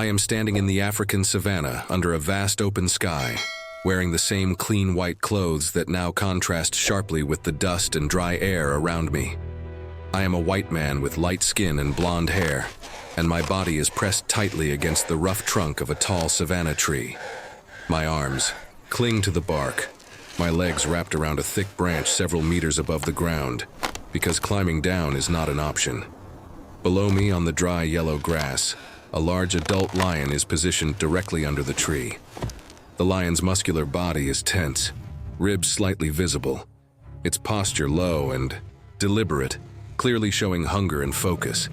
I am standing in the African savanna under a vast open sky, wearing the same clean white clothes that now contrast sharply with the dust and dry air around me. I am a white man with light skin and blonde hair, and my body is pressed tightly against the rough trunk of a tall savanna tree. My arms cling to the bark, my legs wrapped around a thick branch several meters above the ground, because climbing down is not an option. Below me on the dry yellow grass, a large adult lion is positioned directly under the tree. The lion's muscular body is tense, ribs slightly visible, its posture low and deliberate, clearly showing hunger and focus.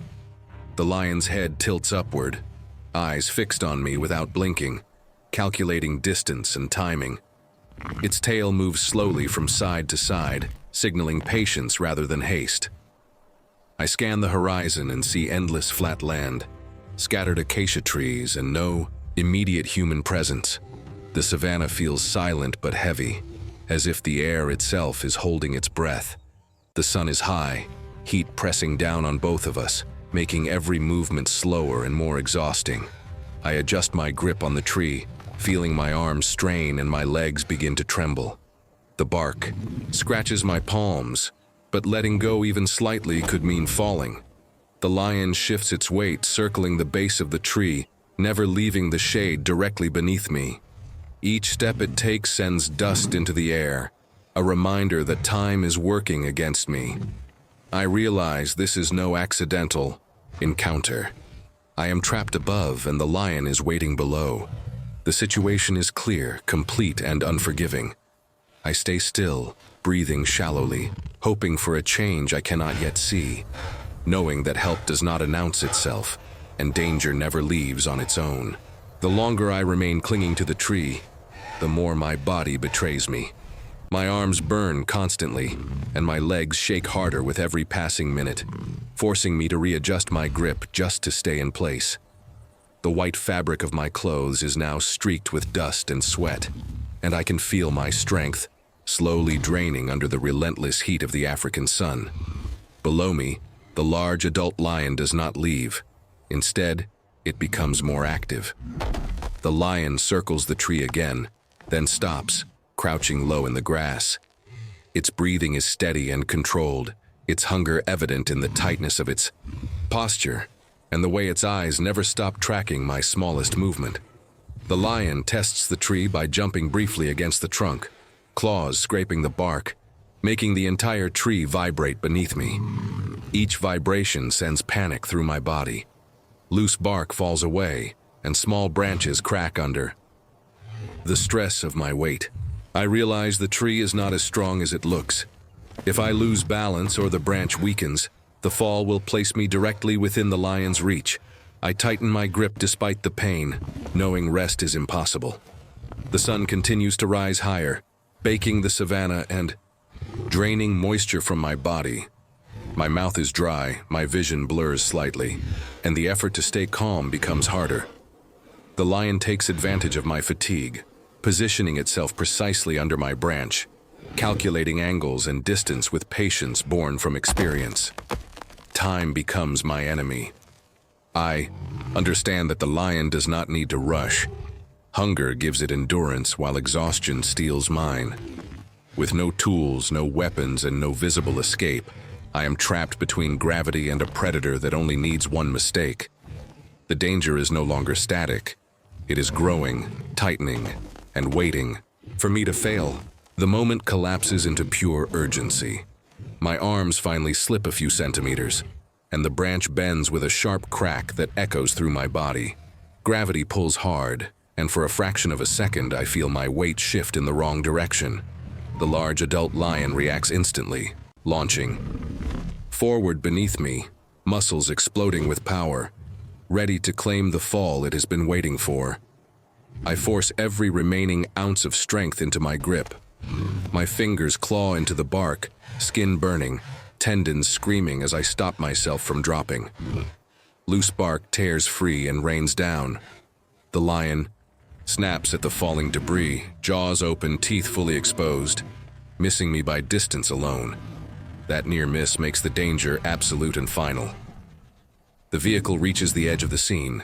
The lion's head tilts upward, eyes fixed on me without blinking, calculating distance and timing. Its tail moves slowly from side to side, signaling patience rather than haste. I scan the horizon and see endless flat land, scattered acacia trees, and no immediate human presence. The savanna feels silent but heavy, as if the air itself is holding its breath. The sun is high, heat pressing down on both of us, making every movement slower and more exhausting. I adjust my grip on the tree, feeling my arms strain and my legs begin to tremble. The bark scratches my palms, but letting go even slightly could mean falling. The lion shifts its weight, circling the base of the tree, never leaving the shade directly beneath me. Each step it takes sends dust into the air, a reminder that time is working against me. I realize this is no accidental encounter. I am trapped above and the lion is waiting below. The situation is clear, complete, and unforgiving. I stay still, breathing shallowly, hoping for a change I cannot yet see, knowing that help does not announce itself, and danger never leaves on its own. The longer I remain clinging to the tree, the more my body betrays me. My arms burn constantly, and my legs shake harder with every passing minute, forcing me to readjust my grip just to stay in place. The white fabric of my clothes is now streaked with dust and sweat, and I can feel my strength slowly draining under the relentless heat of the African sun. Below me, the large adult lion does not leave. Instead, it becomes more active. The lion circles the tree again, then stops, crouching low in the grass. Its breathing is steady and controlled, its hunger evident in the tightness of its posture, and the way its eyes never stop tracking my smallest movement. The lion tests the tree by jumping briefly against the trunk, claws scraping the bark, making the entire tree vibrate beneath me. Each vibration sends panic through my body. Loose bark falls away, and small branches crack under the stress of my weight. I realize the tree is not as strong as it looks. If I lose balance or the branch weakens, the fall will place me directly within the lion's reach. I tighten my grip despite the pain, knowing rest is impossible. The sun continues to rise higher, baking the savanna and draining moisture from my body. My mouth is dry, my vision blurs slightly, and the effort to stay calm becomes harder. The lion takes advantage of my fatigue, positioning itself precisely under my branch, calculating angles and distance with patience born from experience. Time becomes my enemy. I understand that the lion does not need to rush. Hunger gives it endurance while exhaustion steals mine. With no tools, no weapons, and no visible escape, I am trapped between gravity and a predator that only needs one mistake. The danger is no longer static. It is growing, tightening, and waiting for me to fail. The moment collapses into pure urgency. My arms finally slip a few centimeters, and the branch bends with a sharp crack that echoes through my body. Gravity pulls hard, and for a fraction of a second I feel my weight shift in the wrong direction. The large adult lion reacts instantly, launching forward beneath me, muscles exploding with power, ready to claim the fall it has been waiting for. I force every remaining ounce of strength into my grip. My fingers claw into the bark, skin burning, tendons screaming as I stop myself from dropping. Loose bark tears free and rains down. The lion snaps at the falling debris, jaws open, teeth fully exposed, missing me by distance alone. That near miss makes the danger absolute and final. The vehicle reaches the edge of the scene.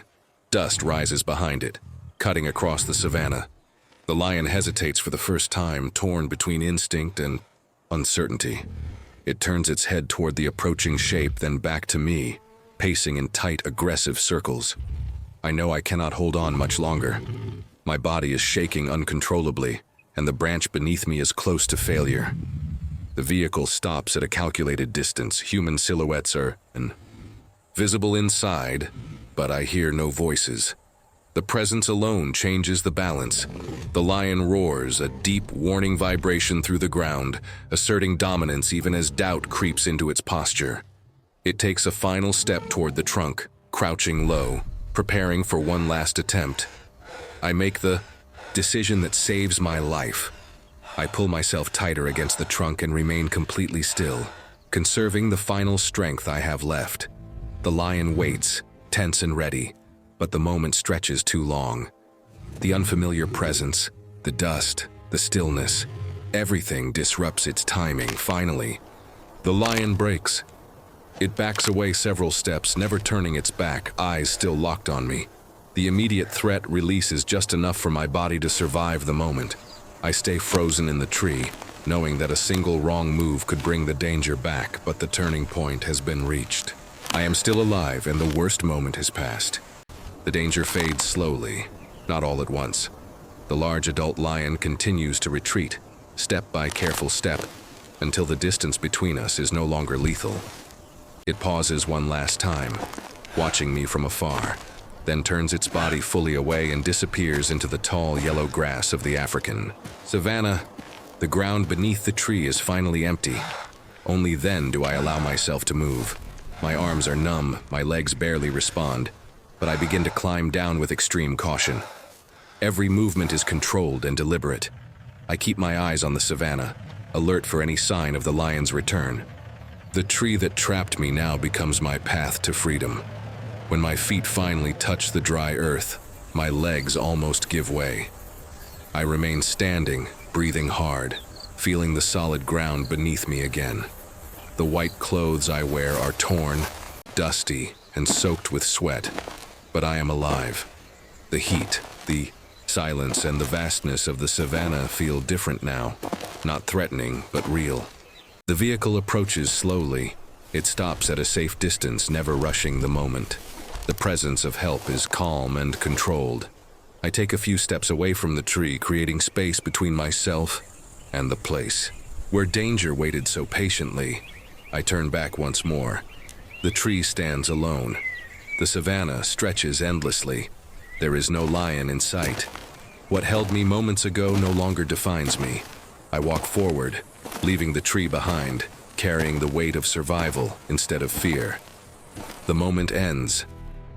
Dust rises behind it, cutting across the savanna. The lion hesitates for the first time, torn between instinct and uncertainty. It turns its head toward the approaching shape, then back to me, pacing in tight, aggressive circles. I know I cannot hold on much longer. My body is shaking uncontrollably, and the branch beneath me is close to failure. The vehicle stops at a calculated distance. Human silhouettes are visible inside, but I hear no voices. The presence alone changes the balance. The lion roars, a deep, warning vibration through the ground, asserting dominance even as doubt creeps into its posture. It takes a final step toward the trunk, crouching low, preparing for one last attempt. I make the decision that saves my life. I pull myself tighter against the trunk and remain completely still, conserving the final strength I have left. The lion waits, tense and ready, but the moment stretches too long. The unfamiliar presence, the dust, the stillness, everything disrupts its timing. Finally, the lion breaks. It backs away several steps, never turning its back, eyes still locked on me. The immediate threat releases just enough for my body to survive the moment. I stay frozen in the tree, knowing that a single wrong move could bring the danger back, but the turning point has been reached. I am still alive, and the worst moment has passed. The danger fades slowly, not all at once. The large adult lion continues to retreat, step by careful step, until the distance between us is no longer lethal. It pauses one last time, watching me from afar, then turns its body fully away and disappears into the tall yellow grass of the African savanna. The ground beneath the tree is finally empty. Only then do I allow myself to move. My arms are numb, my legs barely respond, but I begin to climb down with extreme caution. Every movement is controlled and deliberate. I keep my eyes on the savanna, alert for any sign of the lion's return. The tree that trapped me now becomes my path to freedom. When my feet finally touch the dry earth, my legs almost give way. I remain standing, breathing hard, feeling the solid ground beneath me again. The white clothes I wear are torn, dusty, and soaked with sweat, but I am alive. The heat, the silence, and the vastness of the savanna feel different now, not threatening, but real. The vehicle approaches slowly. It stops at a safe distance, never rushing the moment. The presence of help is calm and controlled. I take a few steps away from the tree, creating space between myself and the place where danger waited so patiently. I turn back once more. The tree stands alone. The savanna stretches endlessly. There is no lion in sight. What held me moments ago no longer defines me. I walk forward, leaving the tree behind, carrying the weight of survival instead of fear. The moment ends,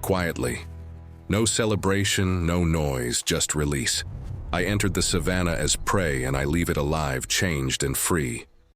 quietly. No celebration, no noise, just release. I entered the savanna as prey, and I leave it alive, changed and free.